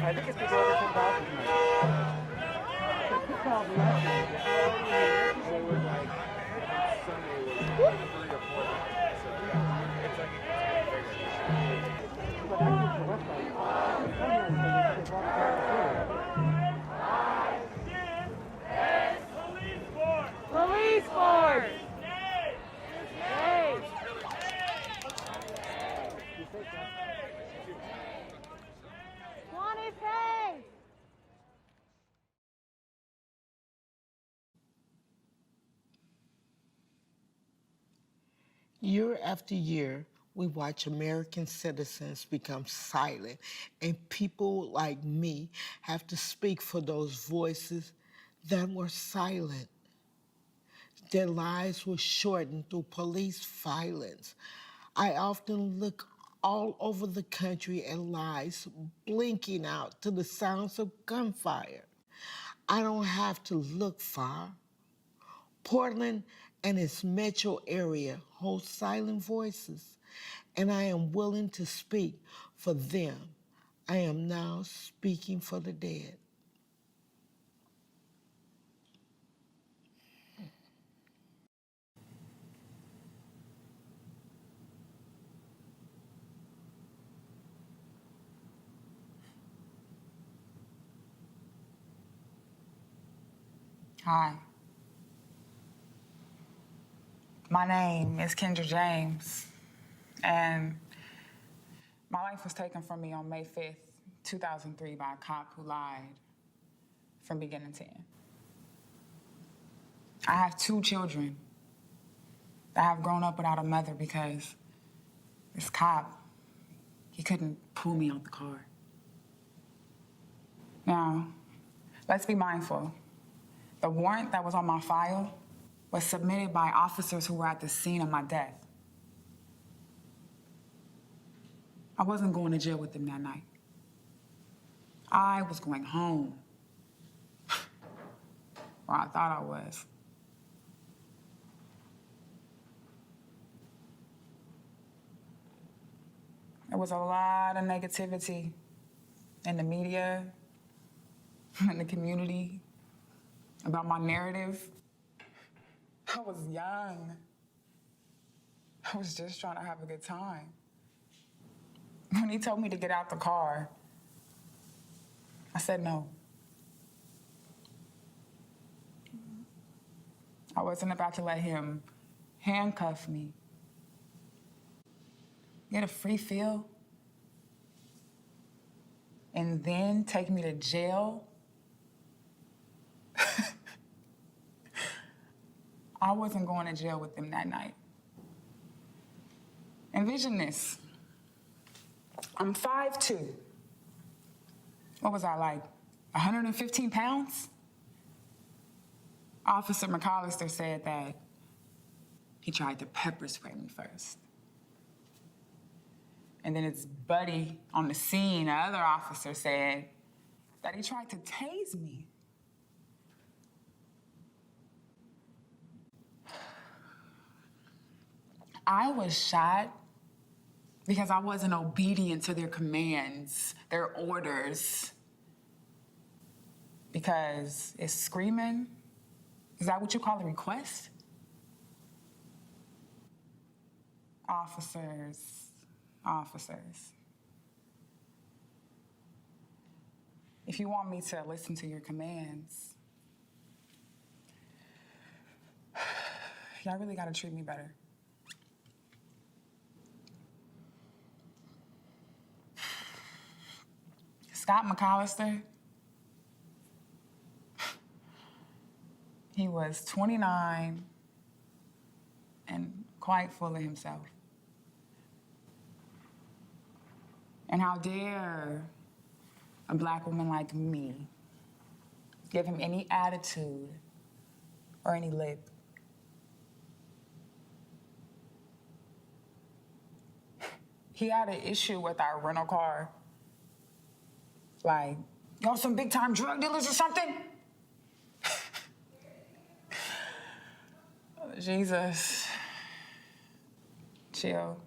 I think it's people over 10,000 tonight. 2,000 last year. So it was like, Sunday was 3 or 4,000. So it's like bigger. But I think the website, Police force! Year after year, we watch American citizens become silent, and people like me have to speak for those voices that were silent. Their lives were shortened through police violence. I often look all over the country at lives blinking out to the sounds of gunfire. I don't have to look far. Portland and its metro area hold silent voices, and I am willing to speak for them. I am now speaking for the dead. Hi. My name is Kendra James, and my life was taken from me on May 5th, 2003 by a cop who lied from beginning to end. I have 2 children that have grown up without a mother because this cop, he couldn't pull me out the car. Now, let's be mindful. The warrant that was on my file was submitted by officers who were at the scene of my death. I wasn't going to jail with them that night. I was going home. Or I thought I was. There was a lot of negativity in the media, in the community, about my narrative. I was young. I was just trying to have a good time. When he told me to get out the car, I said no. I wasn't about to let him handcuff me, get a free feel, and then take me to jail. I wasn't going to jail with them that night. Envision this. I'm 5'2". What was I, like 115 pounds? Officer McAllister said that he tried to pepper spray me first. And then his buddy on the scene, another officer, said that he tried to tase me. I was shot because I wasn't obedient to their commands, their orders. Because it's screaming. Is that what you call a request? Officers. If you want me to listen to your commands, y'all really gotta treat me better. Scott McAllister, he was 29 and quite full of himself. And how dare a Black woman like me give him any attitude or any lip? He had an issue with our rental car. Like, y'all some big time drug dealers or something? Jesus. Chill.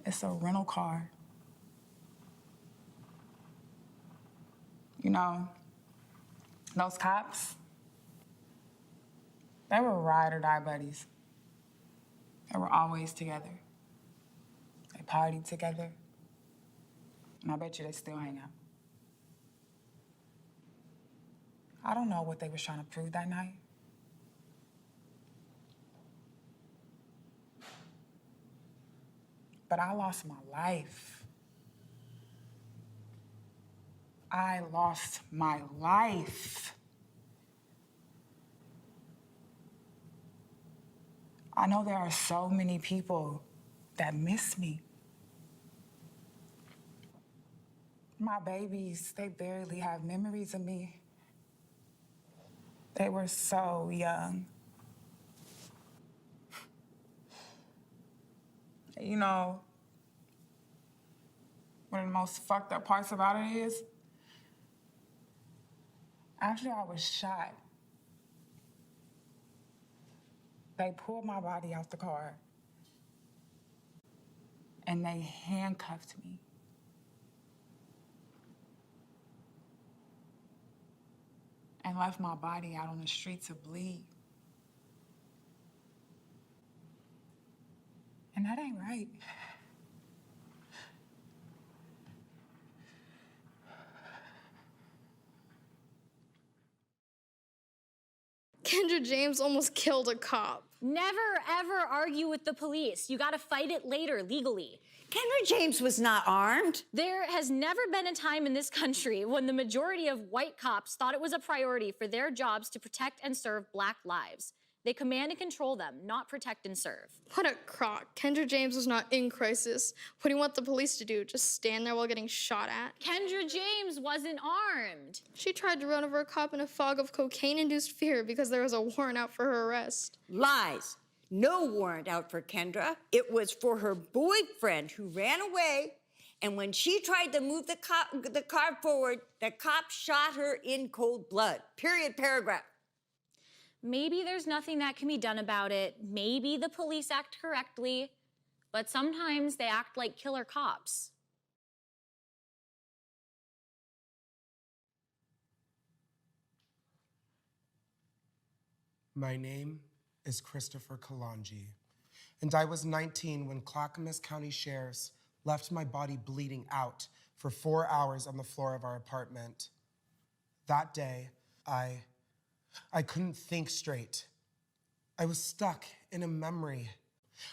It's a rental car. You know, those cops, they were ride or die buddies. They were always together. They partied together. And I bet you they still hang out. I don't know what they was trying to prove that night. But I lost my life. I lost my life. I know there are so many people that miss me. My babies, they barely have memories of me. They were so young. You know, one of the most fucked up parts about it is, after I was shot, they pulled my body out the car and they handcuffed me. And left my body out on the street to bleed. And that ain't right. Kendra James almost killed a cop. Never, ever argue with the police. You gotta fight it later, legally. Kendra James was not armed. There has never been a time in this country when the majority of white cops thought it was a priority for their jobs to protect and serve Black lives. They command and control them, not protect and serve. What a crock. Kendra James was not in crisis. What do you want the police to do? Just stand there while getting shot at? Kendra James wasn't armed. She tried to run over a cop in a fog of cocaine-induced fear because there was a warrant out for her arrest. Lies. No warrant out for Kendra. It was for her boyfriend who ran away, and when she tried to move the car forward, the cop shot her in cold blood. Period, paragraph. Maybe there's nothing that can be done about it. Maybe the police act correctly, but sometimes they act like killer cops. My name is Christopher Kalonji, and I was 19 when Clackamas County Sheriffs left my body bleeding out for 4 hours on the floor of our apartment. That day, I couldn't think straight. I was stuck in a memory.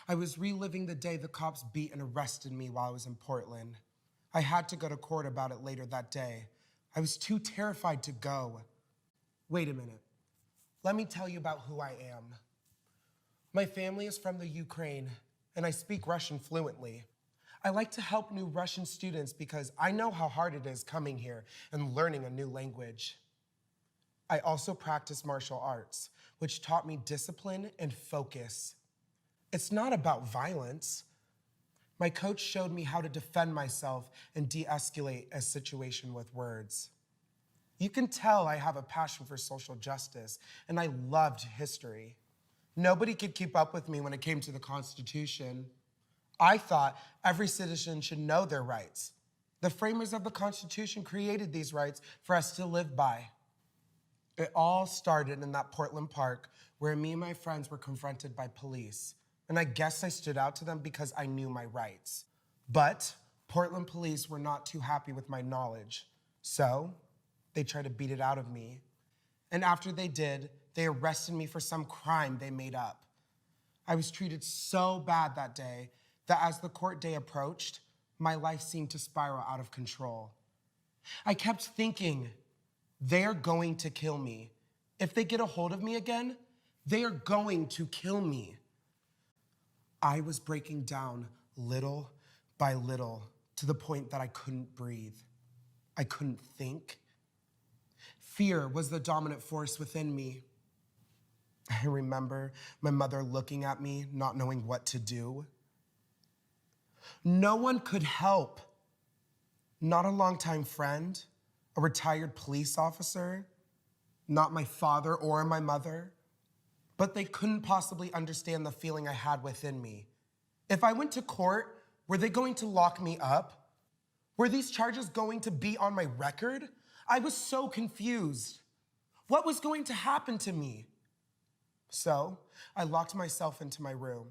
I was reliving the day the cops beat and arrested me while I was in Portland. I had to go to court about it later that day. I was too terrified to go. Wait a minute. Let me tell you about who I am. My family is from the Ukraine, and I speak Russian fluently. I like to help new Russian students because I know how hard it is coming here and learning a new language. I also practice martial arts, which taught me discipline and focus. It's not about violence. My coach showed me how to defend myself and de-escalate a situation with words. You can tell I have a passion for social justice, and I loved history. Nobody could keep up with me when it came to the Constitution. I thought every citizen should know their rights. The framers of the Constitution created these rights for us to live by. It all started in that Portland park where me and my friends were confronted by police. And I guess I stood out to them because I knew my rights. But Portland police were not too happy with my knowledge. So they tried to beat it out of me. And after they did, they arrested me for some crime they made up. I was treated so bad that day that as the court day approached, my life seemed to spiral out of control. I kept thinking, they're going to kill me. If they get a hold of me again, they are going to kill me. I was breaking down little by little to the point that I couldn't breathe. I couldn't think. Fear was the dominant force within me. I remember my mother looking at me, not knowing what to do. No one could help. Not a longtime friend, a retired police officer, not my father or my mother, but they couldn't possibly understand the feeling I had within me. If I went to court, were they going to lock me up? Were these charges going to be on my record? I was so confused. What was going to happen to me? So I locked myself into my room.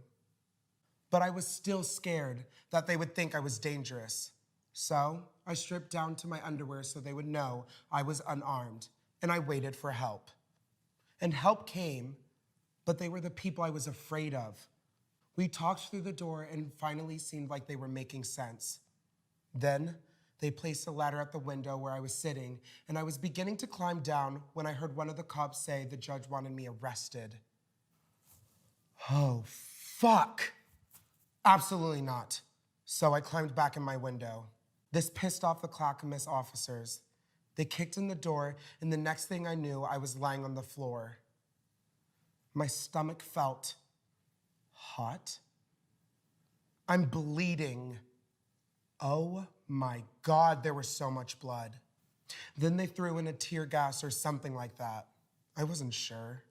But I was still scared that they would think I was dangerous. So I stripped down to my underwear so they would know I was unarmed, and I waited for help. And help came, but they were the people I was afraid of. We talked through the door and finally seemed like they were making sense. Then they placed a ladder at the window where I was sitting, and I was beginning to climb down when I heard one of the cops say the judge wanted me arrested. Oh, fuck. Absolutely not. So I climbed back in my window. This pissed off the Clackamas officers. They kicked in the door, and the next thing I knew, I was lying on the floor. My stomach felt hot. I'm bleeding. Oh my God, there was so much blood. Then they threw in a tear gas or something like that. I wasn't sure.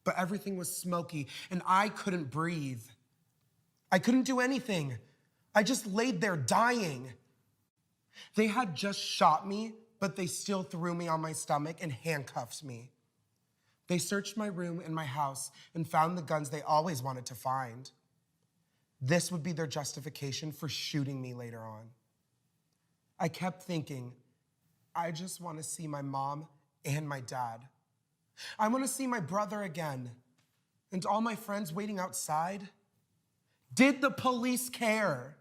But everything was smoky, and I couldn't breathe. I couldn't do anything. I just laid there dying. They had just shot me, but they still threw me on my stomach and handcuffed me. They searched my room and my house and found the guns they always wanted to find. This would be their justification for shooting me later on. I kept thinking, I just want to see my mom and my dad. I want to see my brother again and all my friends waiting outside. Did the police care?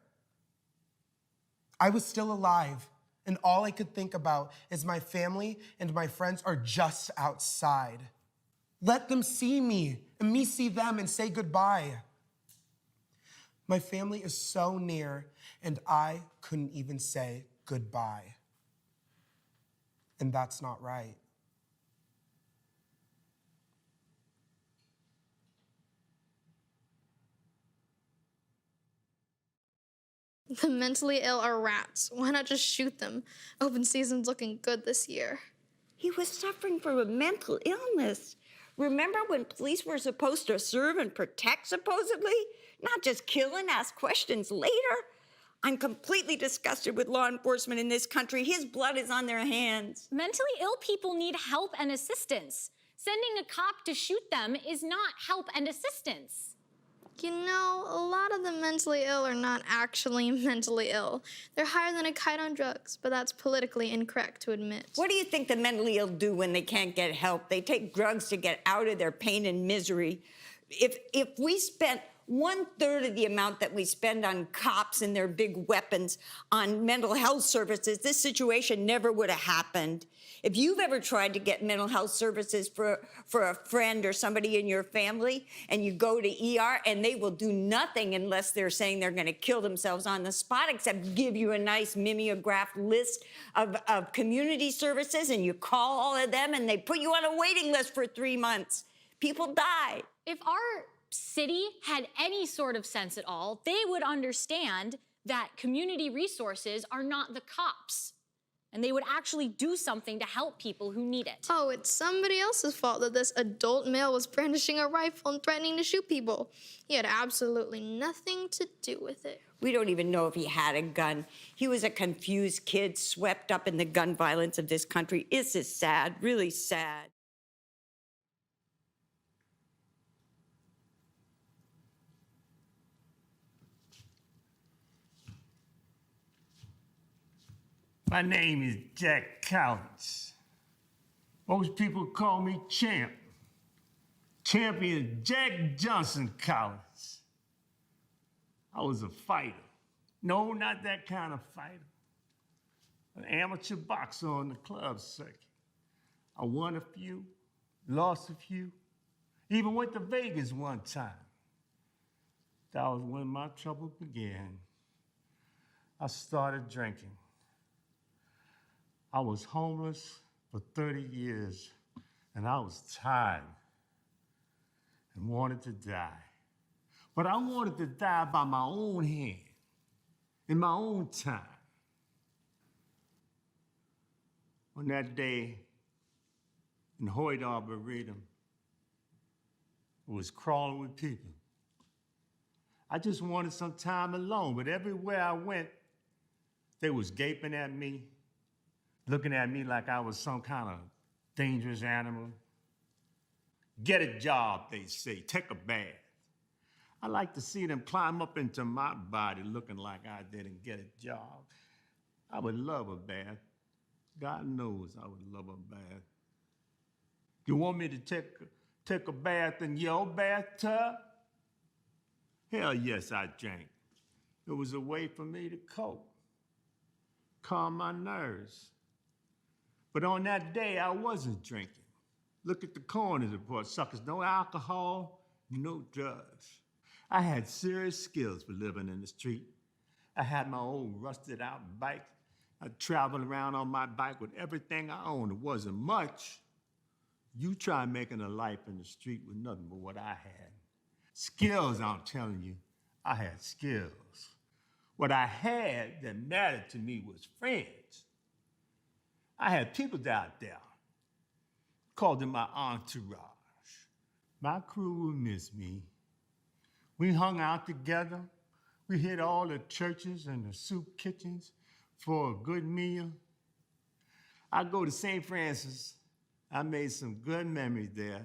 I was still alive, and all I could think about is my family and my friends are just outside. Let them see me and me see them and say goodbye. My family is so near, and I couldn't even say goodbye. And that's not right. The mentally ill are rats. Why not just shoot them? Open season's looking good this year. He was suffering from a mental illness. Remember when police were supposed to serve and protect, supposedly? Not just kill and ask questions later. I'm completely disgusted with law enforcement in this country. His blood is on their hands. Mentally ill people need help and assistance. Sending a cop to shoot them is not help and assistance. You know, a lot of the mentally ill are not actually mentally ill. They're higher than a kite on drugs, but that's politically incorrect to admit. What do you think the mentally ill do when they can't get help? They take drugs to get out of their pain and misery. If we spent 1/3 of the amount that we spend on cops and their big weapons on mental health services, this situation never would have happened. If you've ever tried to get mental health services for a friend or somebody in your family, and you go to ER and they will do nothing unless they're saying they're going to kill themselves on the spot, except give you a nice mimeographed list of community services, and you call all of them and they put you on a waiting list for 3 months. People die. If our city had any sort of sense at all, they would understand that community resources are not the cops. And they would actually do something to help people who need it. Oh, it's somebody else's fault that this adult male was brandishing a rifle and threatening to shoot people. He had absolutely nothing to do with it. We don't even know if he had a gun. He was a confused kid swept up in the gun violence of this country. This is sad, really sad. My name is Jack Collins. Most people call me Champ. Champion Jack Johnson Collins. I was a fighter. No, not that kind of fighter. An amateur boxer on the club circuit. I won a few, lost a few, even went to Vegas one time. That was when my trouble began. I started drinking. I was homeless for 30 years, and I was tired and wanted to die. But I wanted to die by my own hand, in my own time. On that day in Hoyt Arboretum, I was crawling with people. I just wanted some time alone, but everywhere I went, they was gaping at me, looking at me like I was some kind of dangerous animal. Get a job, they say, take a bath. I like to see them climb up into my body looking like I didn't get a job. I would love a bath. God knows I would love a bath. You want me to take a bath in your bathtub? Hell yes, I drank. It was a way for me to cope, calm my nerves. But on that day, I wasn't drinking. Look at the coroner's report, suckers. No alcohol, no drugs. I had serious skills for living in the street. I had my old rusted out bike. I traveled around on my bike with everything I owned. It wasn't much. You try making a life in the street with nothing but what I had. Skills, I'm telling you, I had skills. What I had that mattered to me was friends. I had people out there, called them my entourage. My crew would miss me. We hung out together. We hit all the churches and the soup kitchens for a good meal. I'd go to St. Francis. I made some good memories there.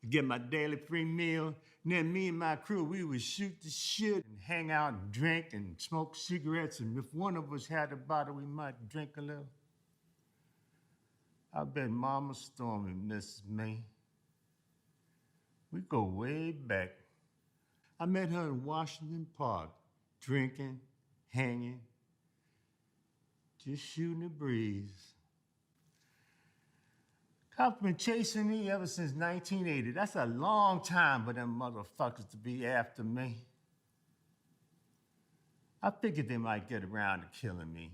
To get my daily free meal. And then me and my crew, we would shoot the shit and hang out and drink and smoke cigarettes. And if one of us had a bottle, we might drink a little. I bet Mama Stormy misses me. We go way back. I met her in Washington Park, drinking, hanging, just shooting the breeze. Cops been chasing me ever since 1980. That's a long time for them motherfuckers to be after me. I figured they might get around to killing me.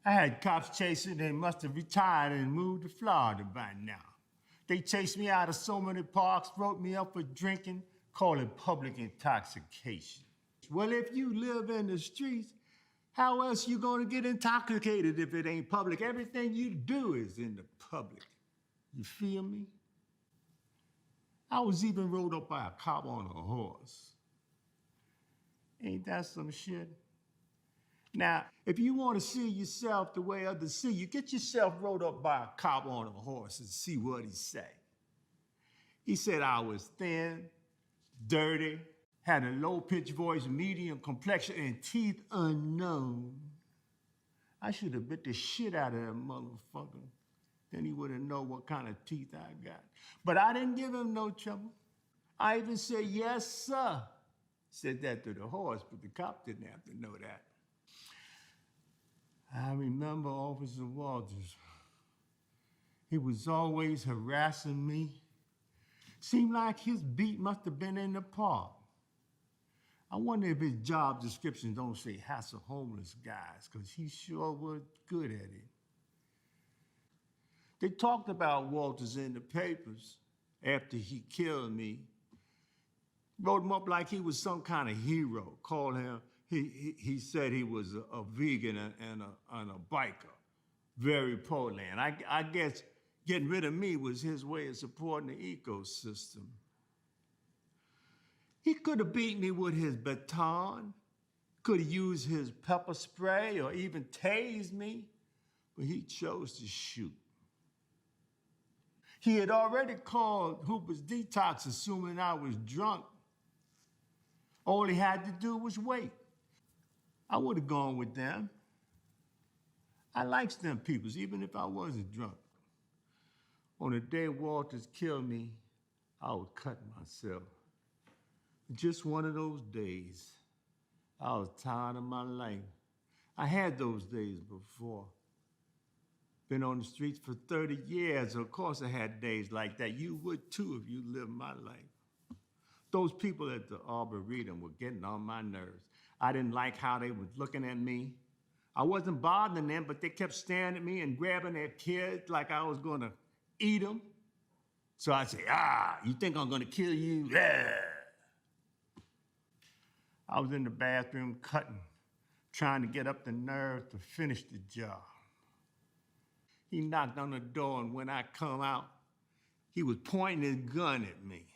I had cops chasing, they must have retired and moved to Florida by now. They chased me out of so many parks, wrote me up for drinking, call it public intoxication. Well, if you live in the streets, how else you gonna get intoxicated if it ain't public? Everything you do is in the public. You feel me? I was even rode up by a cop on a horse. Ain't that some shit? Now, if you want to see yourself the way others see you, get yourself rode up by a cop on a horse and see what he say. He said I was thin, dirty, had a low-pitched voice, medium complexion, and teeth unknown. I should have bit the shit out of that motherfucker. Then he wouldn't know what kind of teeth I got. But I didn't give him no trouble. I even said, yes, sir. Said that to the horse, but the cop didn't have to know that. I remember Officer Walters. He was always harassing me. Seemed like his beat must have been in the park. I wonder if his job description don't say hassle homeless guys, because he sure was good at it. They talked about Walters in the papers after he killed me. Wrote him up like he was some kind of hero. Called him, he said he was a vegan and a biker. Very pro-land. I guess getting rid of me was his way of supporting the ecosystem. He could have beat me with his baton, could have used his pepper spray or even tased me, but he chose to shoot. He had already called Hooper's Detox, assuming I was drunk. All he had to do was wait. I would have gone with them. I liked them peoples, even if I wasn't drunk. On the day Walters killed me, I would cut myself. Just one of those days. I was tired of my life. I had those days before. Been on the streets for 30 years. Of course I had days like that. You would too if you lived my life. Those people at the Arboretum were getting on my nerves. I didn't like how they were looking at me. I wasn't bothering them, but they kept staring at me and grabbing their kids like I was gonna eat them. So I say, you think I'm gonna kill you? Yeah. I was in the bathroom cutting, trying to get up the nerve to finish the job. He knocked on the door, and when I come out, he was pointing his gun at me.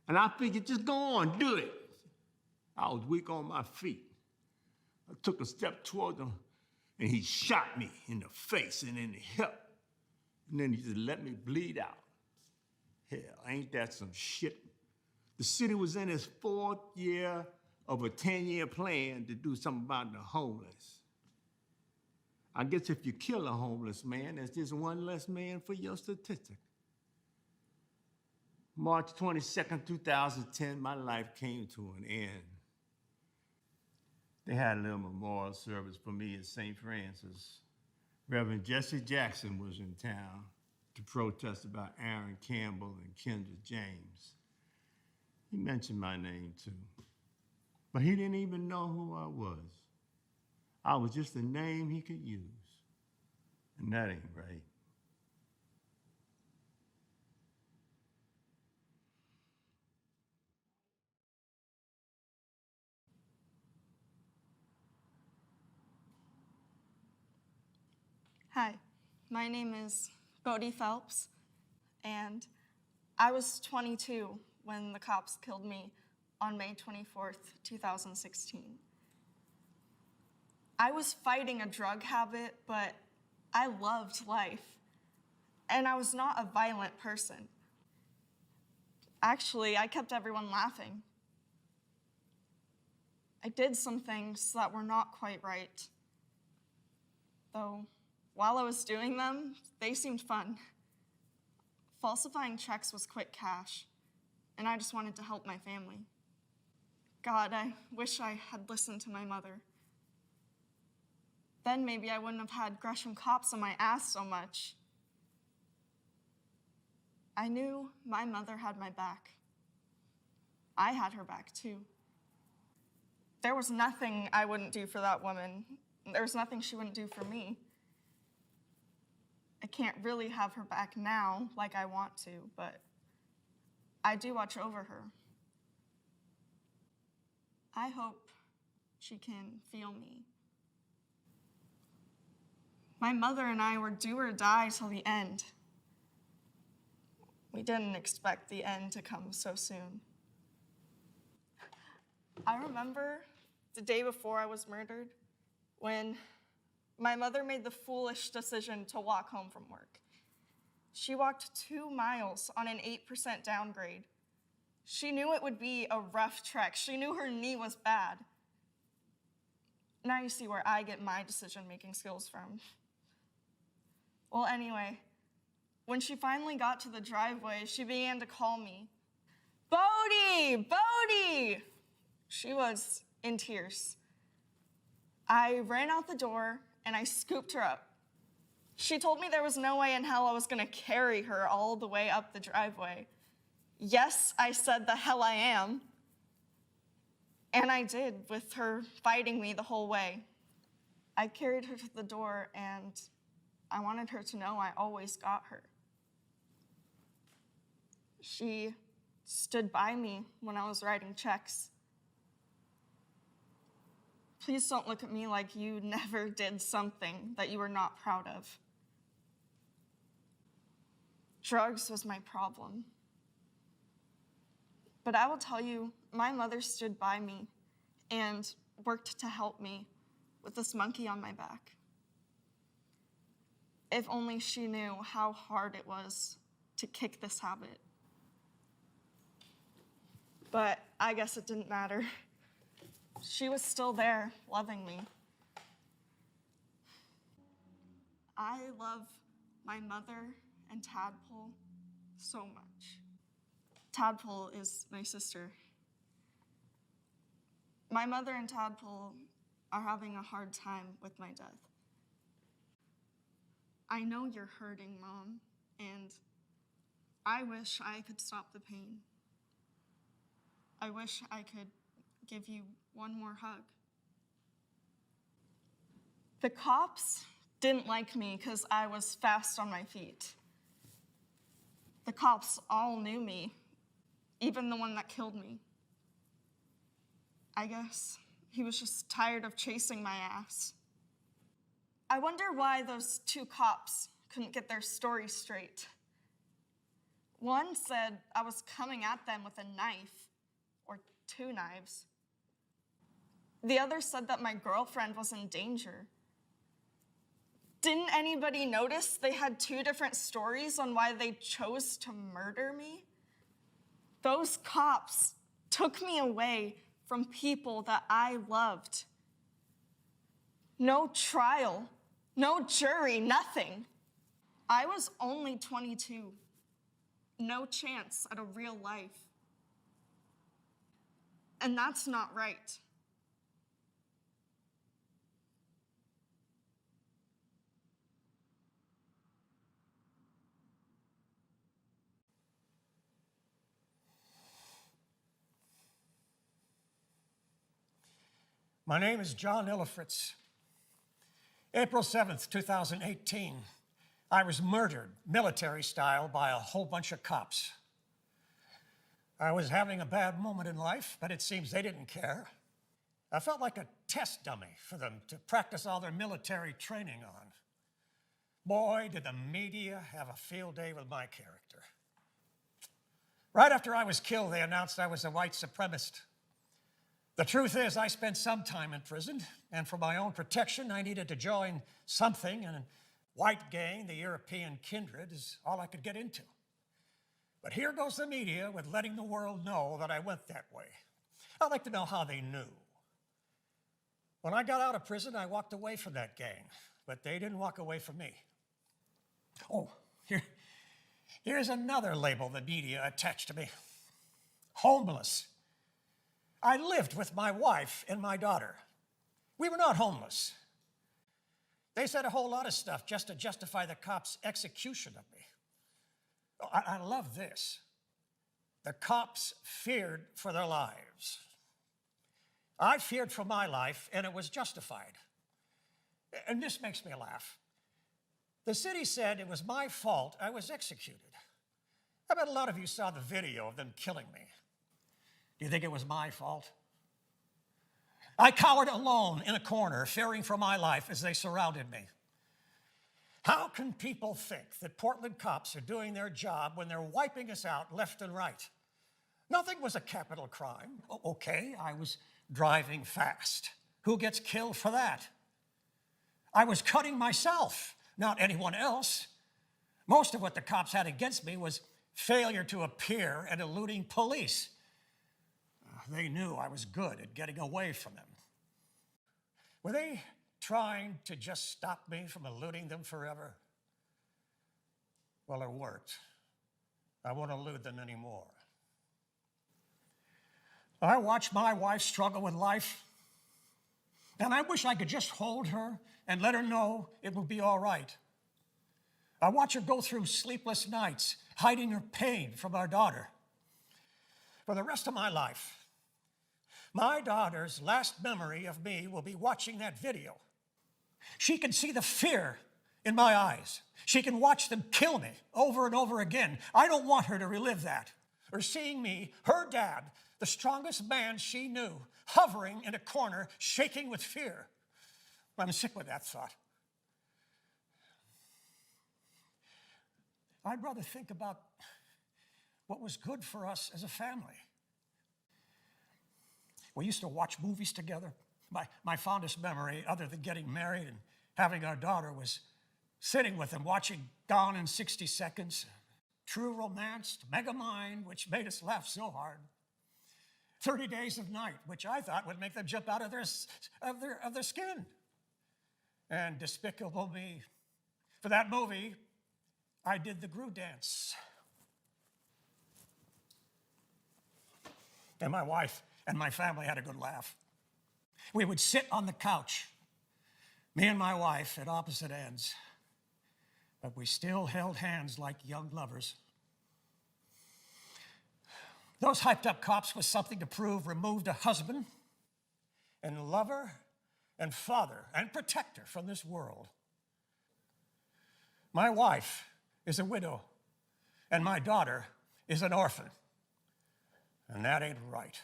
And I figured, just go on, do it. I was weak on my feet. I took a step toward him, And he shot me in the face and in the hip. And then he just let me bleed out. Hell, ain't that some shit? The city was in its 4th year of a 10-year plan to do something about the homeless. I guess if you kill a homeless man, there's just one less man for your statistic. March 22nd, 2010, my life came to an end. They had a little memorial service for me at St. Francis. Reverend Jesse Jackson was in town to protest about Aaron Campbell and Kendra James. He mentioned my name too, but he didn't even know who I was. I was just a name he could use, and that ain't right. Hi, my name is Bodhi Phelps, and I was 22 when the cops killed me on May 24th, 2016. I was fighting a drug habit, but I loved life, and I was not a violent person. Actually, I kept everyone laughing. I did some things that were not quite right, though while I was doing them, they seemed fun. Falsifying checks was quick cash, and I just wanted to help my family. God, I wish I had listened to my mother. Then maybe I wouldn't have had Gresham cops on my ass so much. I knew my mother had my back. I had her back too. There was nothing I wouldn't do for that woman. There was nothing she wouldn't do for me. I can't really have her back now like I want to, but I do watch over her. I hope she can feel me. My mother and I were do or die till the end. We didn't expect the end to come so soon. I remember the day before I was murdered when my mother made the foolish decision to walk home from work. She walked 2 miles on an 8% downgrade. She knew it would be a rough trek. She knew her knee was bad. Now you see where I get my decision-making skills from. Well, anyway, when she finally got to the driveway, she began to call me, "Bodhi! Bodhi!" She was in tears. I ran out the door and I scooped her up. She told me there was no way in hell I was gonna carry her all the way up the driveway. Yes, I said the hell I am. And I did, with her fighting me the whole way. I carried her to the door and I wanted her to know I always got her. She stood by me when I was writing checks. Please don't look at me like you never did something that you were not proud of. Drugs was my problem. But I will tell you, my mother stood by me and worked to help me with this monkey on my back. If only she knew how hard it was to kick this habit. But I guess it didn't matter. She was still there, loving me. I love my mother and Tadpole so much. Tadpole is my sister. My mother and Tadpole are having a hard time with my death. I know you're hurting, Mom, and I wish I could stop the pain. I wish I could give you one more hug. The cops didn't like me because I was fast on my feet. The cops all knew me, even the one that killed me. I guess he was just tired of chasing my ass. I wonder why those 2 cops couldn't get their story straight. One said I was coming at them with a knife, or 2 knives. The other said that my girlfriend was in danger. Didn't anybody notice they had 2 different stories on why they chose to murder me? Those cops took me away from people that I loved. No trial, no jury, nothing. I was only 22. No chance at a real life. And that's not right. My name is John Elifritz. April 7th, 2018, I was murdered, military style, by a whole bunch of cops. I was having a bad moment in life, but it seems they didn't care. I felt like a test dummy for them to practice all their military training on. Boy, did the media have a field day with my character. Right after I was killed, they announced I was a white supremacist. The truth is, I spent some time in prison, and for my own protection, I needed to join something, and a white gang, the European kindred, is all I could get into. But here goes the media with letting the world know that I went that way. I'd like to know how they knew. When I got out of prison, I walked away from that gang, but they didn't walk away from me. Oh, here's another label the media attached to me. Homeless. I lived with my wife and my daughter. We were not homeless. They said a whole lot of stuff just to justify the cops' execution of me. I love this. The cops feared for their lives. I feared for my life, and it was justified. And this makes me laugh. The city said it was my fault I was executed. I bet a lot of you saw the video of them killing me. Do you think it was my fault? I cowered alone in a corner, fearing for my life as they surrounded me. How can people think that Portland cops are doing their job when they're wiping us out left and right? Nothing was a capital crime. Okay, I was driving fast. Who gets killed for that? I was cutting myself, not anyone else. Most of what the cops had against me was failure to appear and eluding police. They knew I was good at getting away from them. Were they trying to just stop me from eluding them forever? Well, it worked. I won't elude them anymore. I watched my wife struggle with life, and I wish I could just hold her and let her know it will be all right. I watch her go through sleepless nights, hiding her pain from our daughter. For the rest of my life, my daughter's last memory of me will be watching that video. She can see the fear in my eyes. She can watch them kill me over and over again. I don't want her to relive that. Or seeing me, her dad, the strongest man she knew, hovering in a corner, shaking with fear. I'm sick with that thought. I'd rather think about what was good for us as a family. We used to watch movies together. My fondest memory, other than getting married and having our daughter, was sitting with them watching Gone in 60 Seconds, True Romance, Megamind, which made us laugh so hard, 30 Days of Night, which I thought would make them jump out of their skin, and Despicable Me. For that movie, I did the Gru dance. And my wife and my family had a good laugh. We would sit on the couch, me and my wife at opposite ends, but we still held hands like young lovers. Those hyped up cops with something to prove removed a husband and lover and father and protector from this world. My wife is a widow, and my daughter is an orphan, and that ain't right.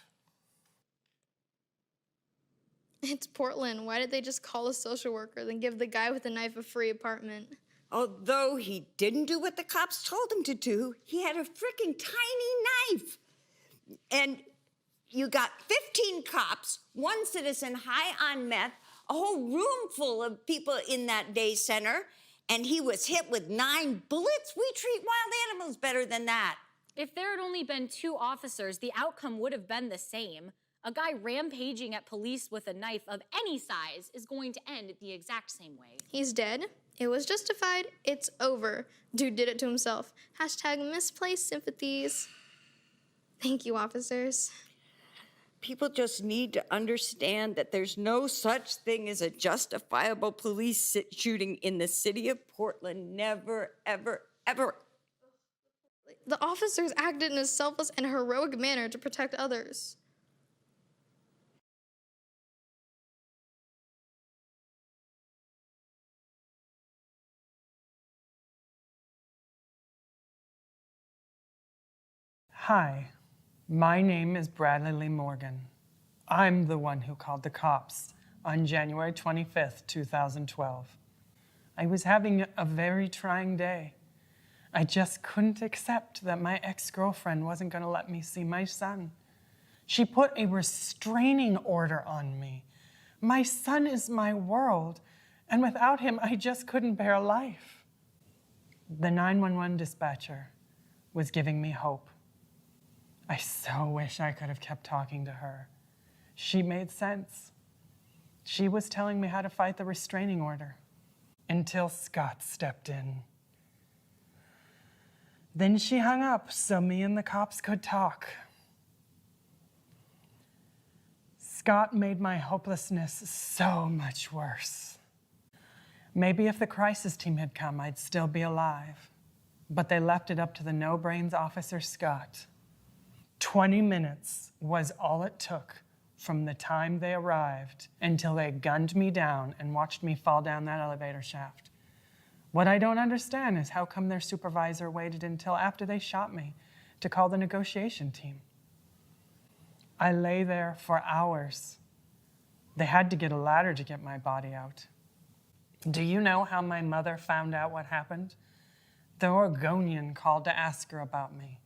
It's Portland. Why did they just call a social worker, then give the guy with the knife a free apartment? Although he didn't do what the cops told him to do, he had a freaking tiny knife. And you got 15 cops, one citizen high on meth, a whole room full of people in that day center, and he was hit with 9 bullets. We treat wild animals better than that. If there had only been 2 officers, the outcome would have been the same. A guy rampaging at police with a knife of any size is going to end the exact same way. He's dead. It was justified. It's over. Dude did it to himself. Hashtag misplaced sympathies. Thank you, officers. People just need to understand that there's no such thing as a justifiable police shooting in the city of Portland. Never, ever, ever. The officers acted in a selfless and heroic manner to protect others. Hi, my name is Bradley Lee Morgan. I'm the one who called the cops on January 25th, 2012. I was having a very trying day. I just couldn't accept that my ex-girlfriend wasn't going to let me see my son. She put a restraining order on me. My son is my world, and without him, I just couldn't bear life. The 911 dispatcher was giving me hope. I so wish I could have kept talking to her. She made sense. She was telling me how to fight the restraining order until Scott stepped in. Then she hung up so me and the cops could talk. Scott made my hopelessness so much worse. Maybe if the crisis team had come, I'd still be alive. But they left it up to the no-brains officer Scott. 20 minutes was all it took from the time they arrived until they gunned me down and watched me fall down that elevator shaft. What I don't understand is how come their supervisor waited until after they shot me to call the negotiation team. I lay there for hours. They had to get a ladder to get my body out. Do you know how my mother found out what happened? The Oregonian called to ask her about me.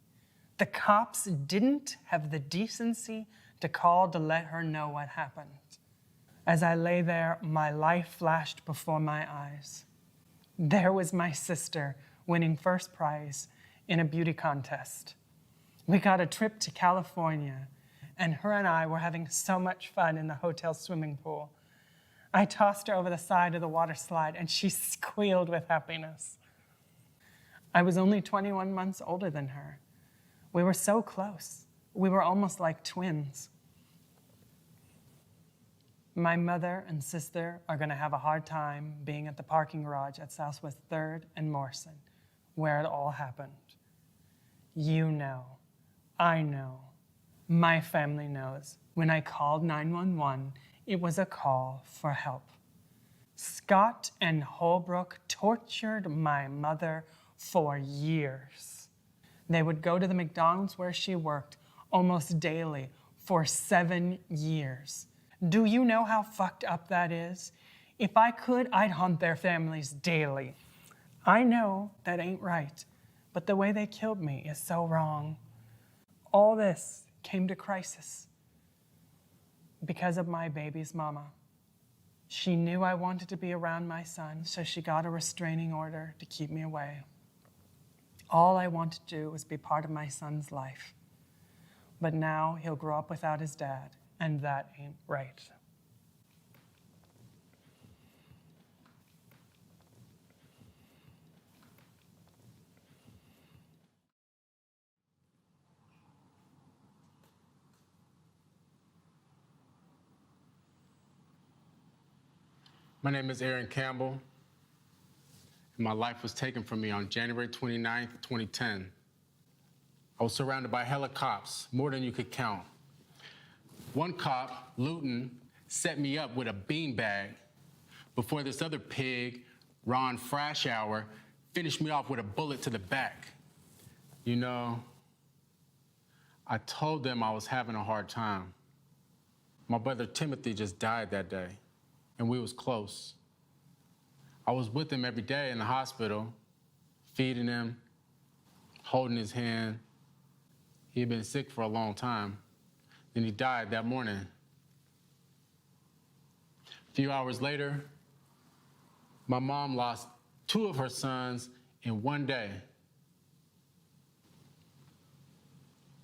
The cops didn't have the decency to call to let her know what happened. As I lay there, my life flashed before my eyes. There was my sister winning first prize in a beauty contest. We got a trip to California, and her and I were having so much fun in the hotel swimming pool. I tossed her over the side of the water slide, and she squealed with happiness. I was only 21 months older than her. We were so close. We were almost like twins. My mother and sister are going to have a hard time being at the parking garage at Southwest 3rd and Morrison, where it all happened. You know, I know, my family knows. When I called 911, it was a call for help. Scott and Holbrook tortured my mother for years. They would go to the McDonald's where she worked almost daily for 7 years. Do you know how fucked up that is? If I could, I'd haunt their families daily. I know that ain't right, but the way they killed me is so wrong. All this came to crisis because of my baby's mama. She knew I wanted to be around my son, so she got a restraining order to keep me away. All I wanted to do was be part of my son's life. But now he'll grow up without his dad, and that ain't right. My name is Aaron Campbell, and my life was taken from me on January 29th, 2010. I was surrounded by hella cops, more than you could count. One cop, Luton, set me up with a beanbag before this other pig, Ron Frashauer, finished me off with a bullet to the back. You know, I told them I was having a hard time. My brother Timothy just died that day, and we was close. I was with him every day in the hospital, feeding him, holding his hand. He had been sick for a long time. Then he died that morning. A few hours later, my mom lost 2 of her sons in one day.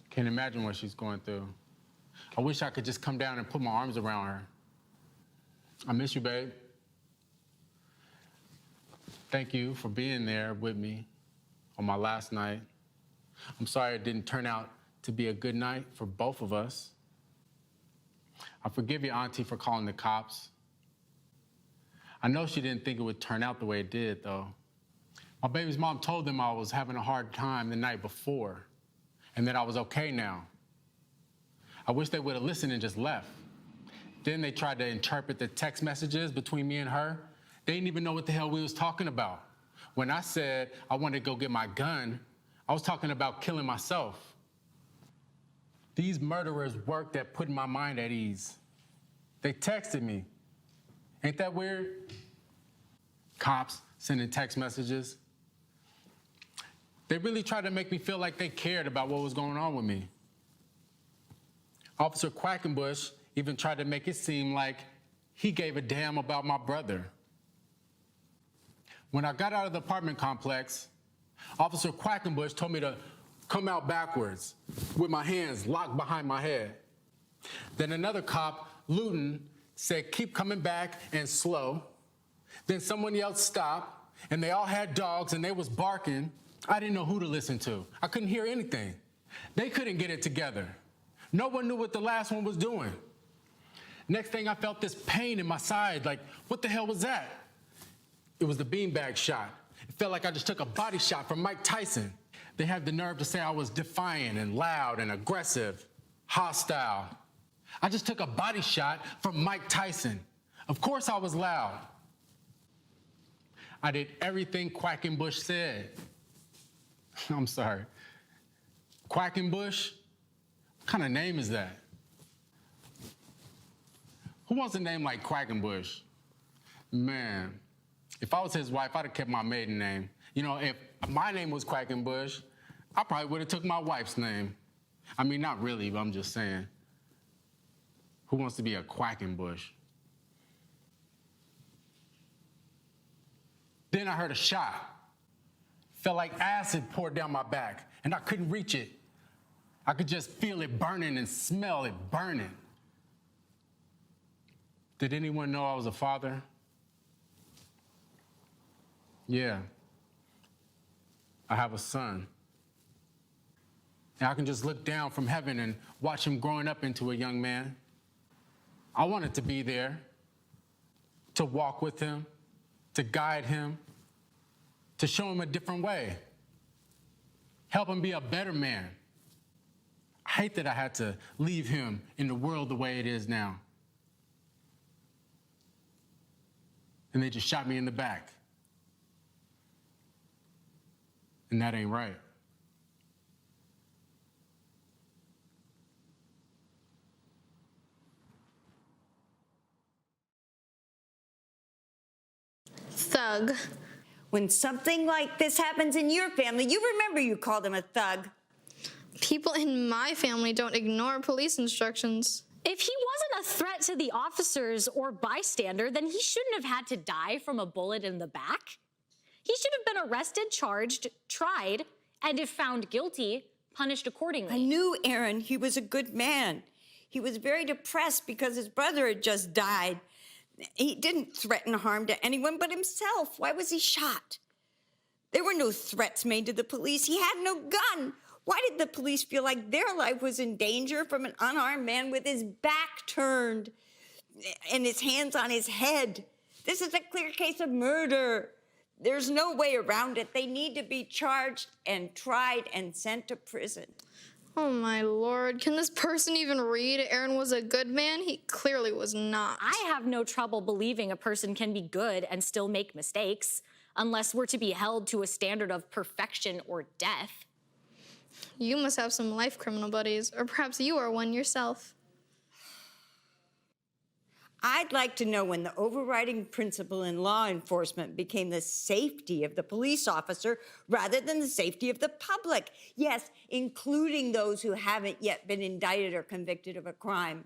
Can't imagine what she's going through. I wish I could just come down and put my arms around her. I miss you, babe. Thank you for being there with me on my last night. I'm sorry it didn't turn out to be a good night for both of us. I forgive your auntie for calling the cops. I know she didn't think it would turn out the way it did, though. My baby's mom told them I was having a hard time the night before and that I was okay now. I wish they would have listened and just left. Then they tried to interpret the text messages between me and her. They didn't even know what the hell we was talking about. When I said I wanted to go get my gun, I was talking about killing myself. These murderers worked at putting my mind at ease. They texted me. Ain't that weird? Cops sending text messages. They really tried to make me feel like they cared about what was going on with me. Officer Quackenbush even tried to make it seem like he gave a damn about my brother. When I got out of the apartment complex, Officer Quackenbush told me to come out backwards with my hands locked behind my head. Then another cop, Luton, said, keep coming back and slow. Then someone yelled, stop, and they all had dogs and they was barking. I didn't know who to listen to. I couldn't hear anything. They couldn't get it together. No one knew what the last one was doing. Next thing I felt this pain in my side, like, what the hell was that? It was the beanbag shot. It felt like I just took a body shot from Mike Tyson. They had the nerve to say I was defiant and loud and aggressive, hostile. I just took a body shot from Mike Tyson. Of course I was loud. I did everything Quackenbush said. I'm sorry. Quackenbush? What kind of name is that? Who wants a name like Quackenbush? Man, if I was his wife, I'd have kept my maiden name. You know, if my name was Quackenbush, I probably would have took my wife's name. I mean, not really, but I'm just saying. Who wants to be a Quackenbush? Then I heard a shot. Felt like acid poured down my back, and I couldn't reach it. I could just feel it burning and smell it burning. Did anyone know I was a father? Yeah. I have a son. And I can just look down from heaven and watch him growing up into a young man. I wanted to be there, to walk with him, to guide him, to show him a different way, help him be a better man. I hate that I had to leave him in the world the way it is now. And they just shot me in the back. And that ain't right. Thug. When something like this happens in your family, you remember you called him a thug. People in my family don't ignore police instructions. If he wasn't a threat to the officers or bystander, then he shouldn't have had to die from a bullet in the back. He should have been arrested, charged, tried, and if found guilty, punished accordingly. I knew Aaron. He was a good man. He was very depressed because his brother had just died. He didn't threaten harm to anyone but himself. Why was he shot? There were no threats made to the police. He had no gun. Why did the police feel like their life was in danger from an unarmed man with his back turned and his hands on his head? This is a clear case of murder. There's no way around it. They need to be charged and tried and sent to prison. Oh my Lord, can this person even read? Aaron was a good man? He clearly was not. I have no trouble believing a person can be good and still make mistakes, unless we're to be held to a standard of perfection or death. You must have some life criminal buddies, or perhaps you are one yourself. I'd like to know when the overriding principle in law enforcement became the safety of the police officer rather than the safety of the public. Yes, including those who haven't yet been indicted or convicted of a crime.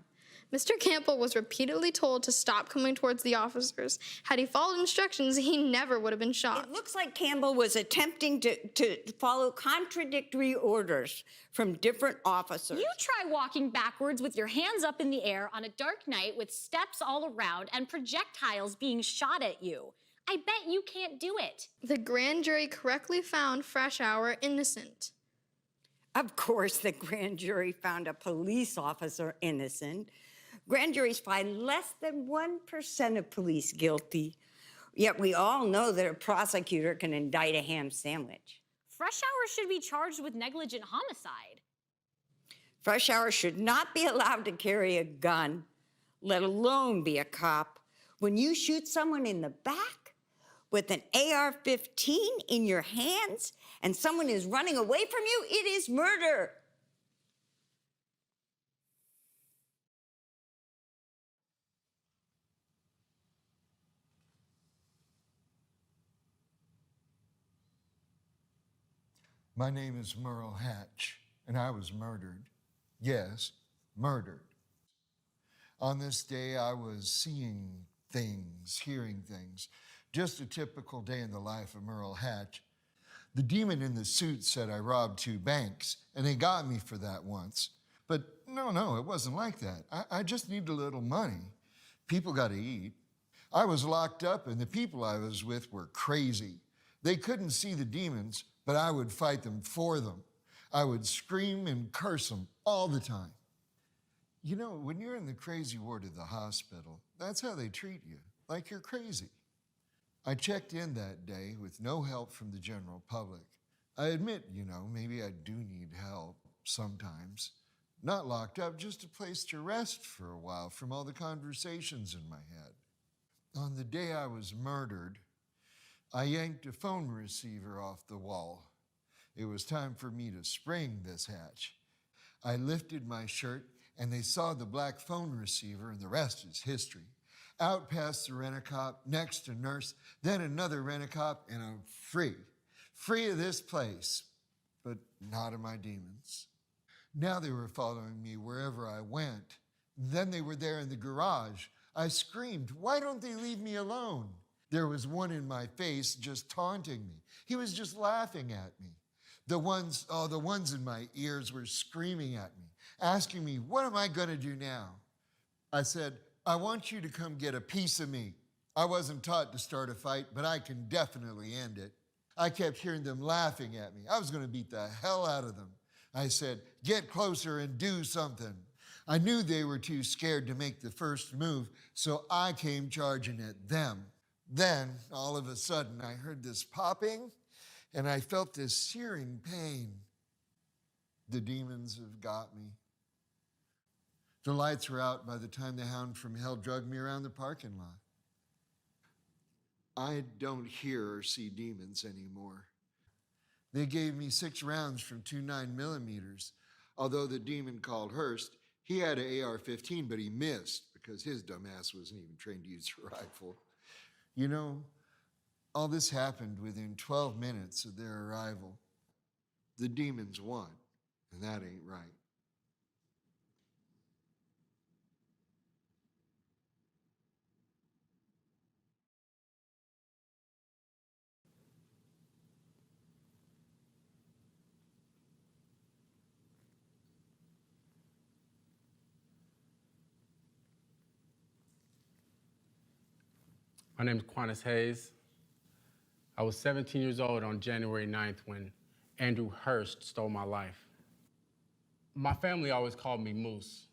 Mr. Campbell was repeatedly told to stop coming towards the officers. Had he followed instructions, he never would have been shot. It looks like Campbell was attempting to follow contradictory orders from different officers. You try walking backwards with your hands up in the air on a dark night with steps all around and projectiles being shot at you. I bet you can't do it. The grand jury correctly found Freshour innocent. Of course, the grand jury found a police officer innocent. Grand juries find less than 1% of police guilty. Yet we all know that a prosecutor can indict a ham sandwich. Freshour should be charged with negligent homicide. Freshour should not be allowed to carry a gun, let alone be a cop. When you shoot someone in the back with an AR-15 in your hands and someone is running away from you, it is murder. My name is Merle Hatch, and I was murdered. Yes, murdered. On this day, I was seeing things, hearing things. Just a typical day in the life of Merle Hatch. The demon in the suit said I robbed 2 banks, and they got me for that once. But no, it wasn't like that. I just need a little money. People got to eat. I was locked up, and the people I was with were crazy. They couldn't see the demons, but I would fight them for them. I would scream and curse them all the time. You know, when you're in the crazy ward of the hospital, that's how they treat you, like you're crazy. I checked in that day with no help from the general public. I admit, maybe I do need help sometimes. Not locked up, just a place to rest for a while from all the conversations in my head. On the day I was murdered, I yanked a phone receiver off the wall. It was time for me to spring this hatch. I lifted my shirt, and they saw the black phone receiver, and the rest is history. Out past the rent-a-cop, next to nurse, then another rent-a-cop, and I'm free. Free of this place, but not of my demons. Now they were following me wherever I went. Then they were there in the garage. I screamed, "Why don't they leave me alone?" There was one in my face just taunting me. He was just laughing at me. The ones in my ears were screaming at me, asking me, what am I gonna do now? I said, I want you to come get a piece of me. I wasn't taught to start a fight, but I can definitely end it. I kept hearing them laughing at me. I was gonna beat the hell out of them. I said, get closer and do something. I knew they were too scared to make the first move, so I came charging at them. Then, all of a sudden, I heard this popping, and I felt this searing pain. The demons have got me. The lights were out by the time the hound from hell dragged me around the parking lot. I don't hear or see demons anymore. They gave me 6 rounds from 2 9mm. Although the demon called Hurst, he had an AR-15, but he missed because his dumbass wasn't even trained to use a rifle. You know, all this happened within 12 minutes of their arrival. The demons won, and that ain't right. My name is Donna Hayes. I was 17 years old on January 9th when Andrew Hurst stole my life. My family always called me Moose.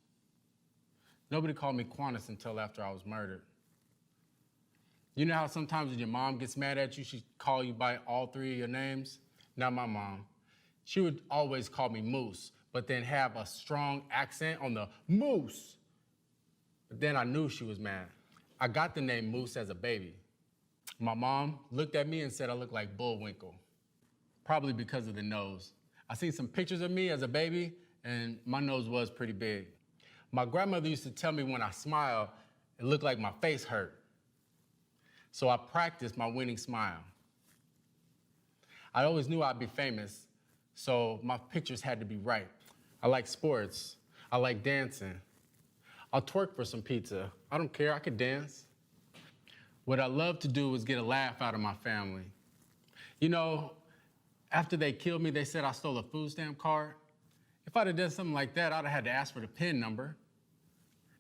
Nobody called me Quantus until after I was murdered. You know how sometimes when your mom gets mad at you, she call you by all 3 of your names? Not my mom. She would always call me Moose, but then have a strong accent on the Moose. But then I knew she was mad. I got the name Moose as a baby. My mom looked at me and said I looked like Bullwinkle, probably because of the nose. I seen some pictures of me as a baby, and my nose was pretty big. My grandmother used to tell me when I smile, it looked like my face hurt. So I practiced my winning smile. I always knew I'd be famous, so my pictures had to be right. I like sports. I like dancing. I'll twerk for some pizza. I don't care, I could dance. What I love to do is get a laugh out of my family. You know, after they killed me, they said I stole a food stamp card. If I'd have done something like that, I'd have had to ask for the PIN number.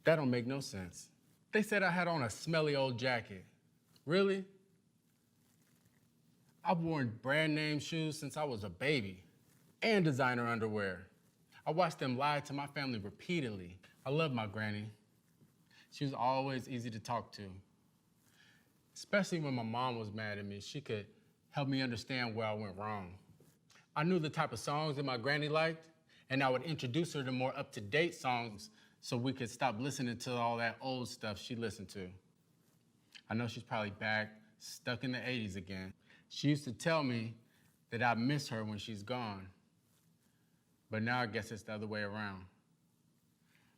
That don't make no sense. They said I had on a smelly old jacket. Really? I've worn brand name shoes since I was a baby, and designer underwear. I watched them lie to my family repeatedly. I love my granny. She was always easy to talk to. Especially when my mom was mad at me, she could help me understand where I went wrong. I knew the type of songs that my granny liked, and I would introduce her to more up-to-date songs so we could stop listening to all that old stuff she listened to. I know she's probably back, stuck in the 80s again. She used to tell me that I miss her when she's gone. But now I guess it's the other way around.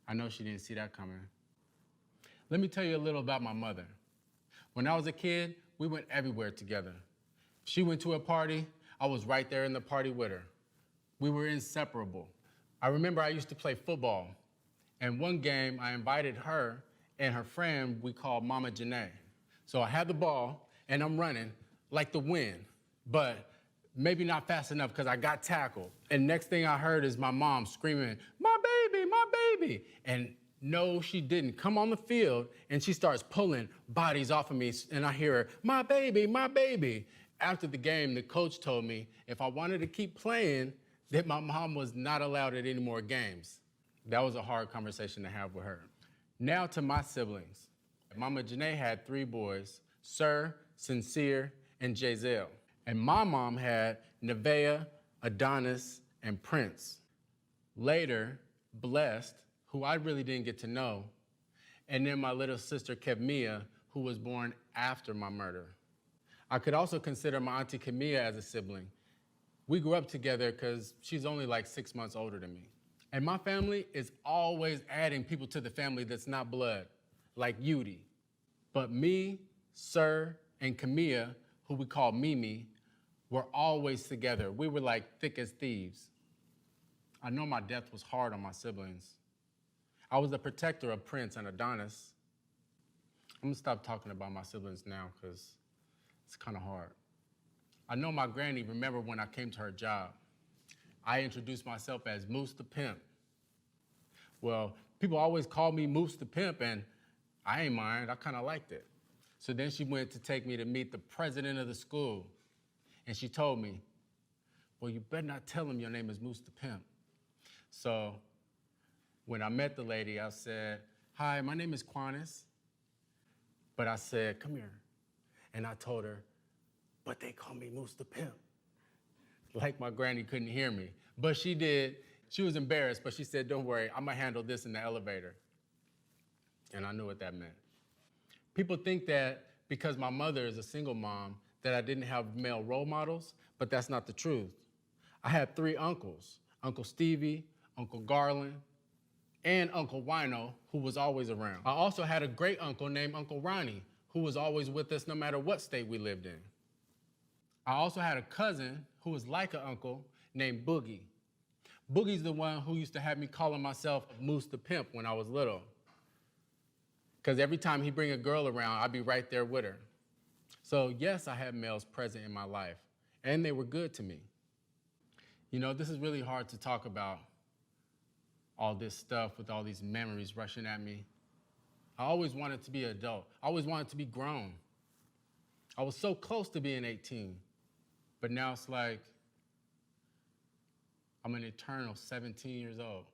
I know she didn't see that coming. Let me tell you a little about my mother. When I was a kid, we went everywhere together. If she went to a party, I was right there in the party with her. We were inseparable. I remember I used to play football, and one game I invited her and her friend we called Mama Janae. So I had the ball, and I'm running like the wind, but maybe not fast enough because I got tackled. And next thing I heard is my mom screaming, "My baby, my baby." And no, she didn't. Come on the field, and she starts pulling bodies off of me, and I hear her, "My baby, my baby." After the game, the coach told me if I wanted to keep playing, that my mom was not allowed at any more games. That was a hard conversation to have with her. Now to my siblings. Mama Janae had 3 boys, Sir, Sincere, and Jazel. And my mom had Nevaeh, Adonis, and Prince. Later, Blessed, who I really didn't get to know, and then my little sister Kevmia, who was born after my murder. I could also consider my auntie Camilla as a sibling. We grew up together because she's only like 6 months older than me. And my family is always adding people to the family that's not blood, like Yudi. But me, Sir, and Camilla, who we call Mimi, were always together. We were like thick as thieves. I know my death was hard on my siblings. I was the protector of Prince and Adonis. I'm gonna stop talking about my siblings now because it's kind of hard. I know my granny remembered when I came to her job. I introduced myself as Moose the Pimp. Well, people always called me Moose the Pimp, and I ain't mind, I kind of liked it. So then she went to take me to meet the president of the school, and she told me, "Well, you better not tell him your name is Moose the Pimp." So when I met the lady, I said, "Hi, my name is Quanis." But I said, "Come here." And I told her, "But they call me Moose the Pimp." Like my granny couldn't hear me, but she did. She was embarrassed, but she said, "Don't worry, I'm gonna handle this in the elevator." And I knew what that meant. People think that because my mother is a single mom, that I didn't have male role models, but that's not the truth. I had 3 uncles, Uncle Stevie, Uncle Garland, and Uncle Wino, who was always around. I also had a great uncle named Uncle Ronnie, who was always with us no matter what state we lived in. I also had a cousin who was like an uncle named Boogie. Boogie's the one who used to have me calling myself Moose the Pimp when I was little. Because every time he'd bring a girl around, I'd be right there with her. So yes, I had males present in my life, and they were good to me. You know, this is really hard to talk about, all this stuff with all these memories rushing at me. I always wanted to be an adult. I always wanted to be grown. I was so close to being 18, but now it's like I'm an eternal 17 years old.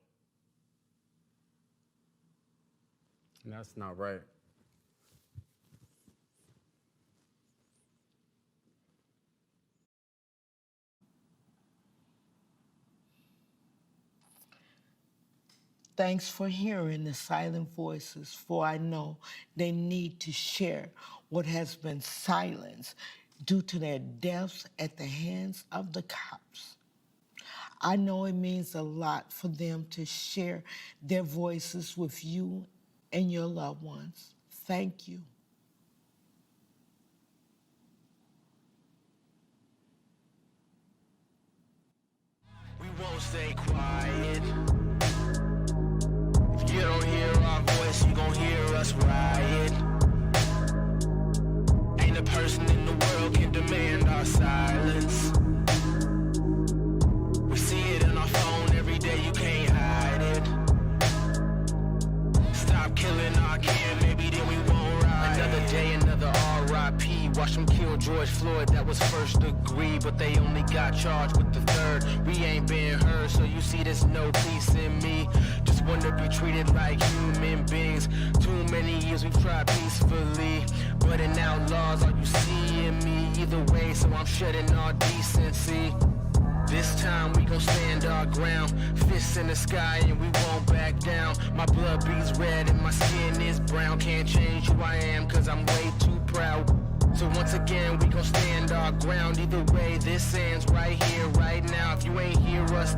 And that's not right. Thanks for hearing the silent voices, for I know they need to share what has been silenced due to their deaths at the hands of the cops. I know it means a lot for them to share their voices with you and your loved ones. Thank you. We won't stay quiet. If you don't hear our voice, Watched them kill George Floyd, that was first degree, but they only got charged with the third. We ain't been heard, so you see there's no peace in me. Just want to be treated like human beings. Too many years we've tried peacefully, but in outlaws all you see in me. Either way, so I'm shedding all decency. This time we gon' stand our ground, fists in the sky and we won't back down. My blood beats red and my skin is brown. Can't change who I am cause I'm way too proud. So once again we gon' stand our ground. Either way this ends right here, right now. If you ain't hear us